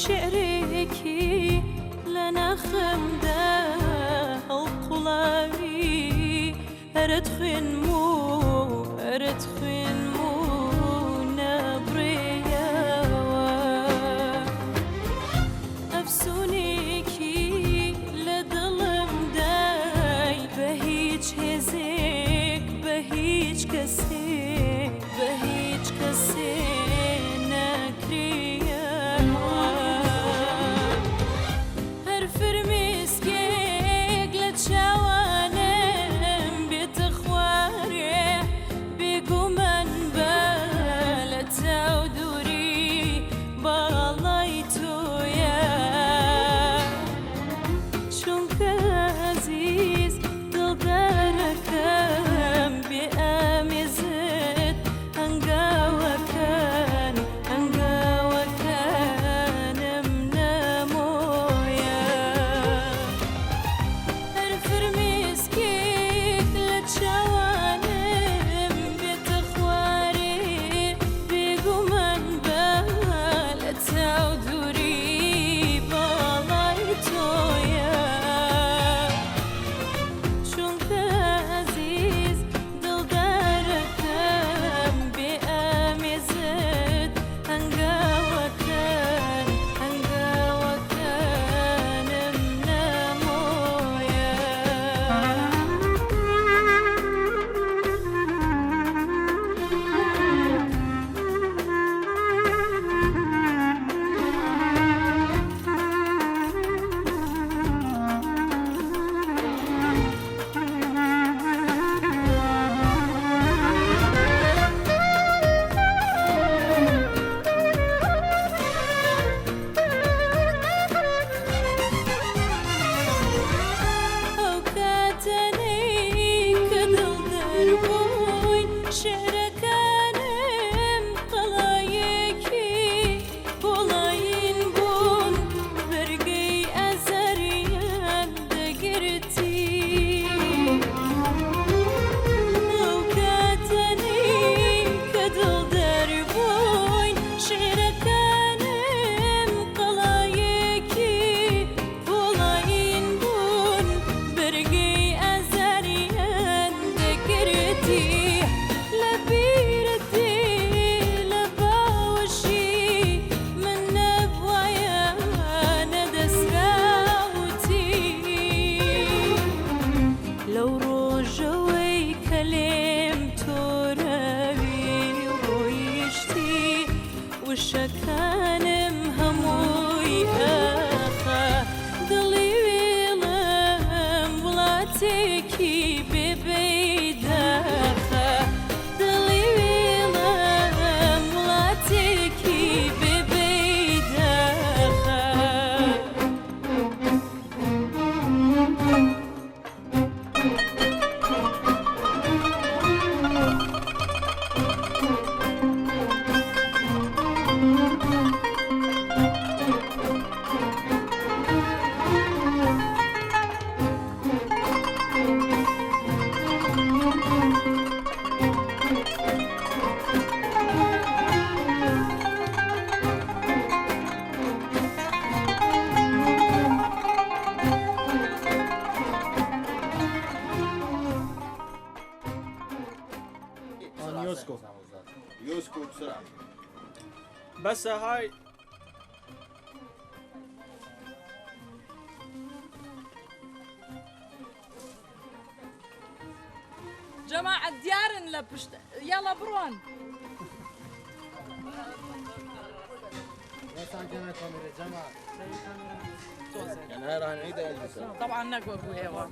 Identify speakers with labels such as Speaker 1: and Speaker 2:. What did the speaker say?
Speaker 1: شعرێکی لە ناخەمدا هەڵقوڵاوی ئەرە خوێنم و نەبڕێیەوە ئەفسونێکی لە دڵمدای بە هیچ هێزێک بە هیچ کەسێ نەکرێیەوە هەر فرمێسکێک لە چاوانم بێتە خوارێ بێگومان بە لە چاو دووری باڵای تۆیە چونکە عەزیز دڵدارەکەم بێ ئامێزت هەنگاوەکانم نەمۆیە هەر فرمێسکێک لە چاوانم بێتە خوارێ بێگومان بە لە چاو دووری باڵای تۆیە چونکە عەزیز دڵدارەکەم بێ ئامێزت هەنگاوەکانم نەمۆیە ئەو کاتانەی کە دڵدەربووین شێعرەکانم قەڵایەکی پۆڵاین بوون بەرگەی ئازاریان دەگرتی ئەو کاتانەی کە دڵدەربووین شێعرەکانم قەڵایەکی پۆڵاین بوون بەرگەی ئازاریان دەگرتی لە بیرەتی لە باوەشی من نەبوایە نەدەسراوتی لەو ڕۆژەوەی کە لێم تۆراوی ڕۆیشتی وشەکانم هەمووی ئاخا دڵی وێڵم وڵاتێکی بێبەیداخە دڵی وێڵم وڵاتێکی بێبەیداخە
Speaker 2: يوسكو بسرعة
Speaker 3: بس هاي
Speaker 4: جماعة ديارن لبشت يلا برون
Speaker 2: يعني هاي راح نعيدها يا جماعة
Speaker 4: طبعا نقوى ابو هيوان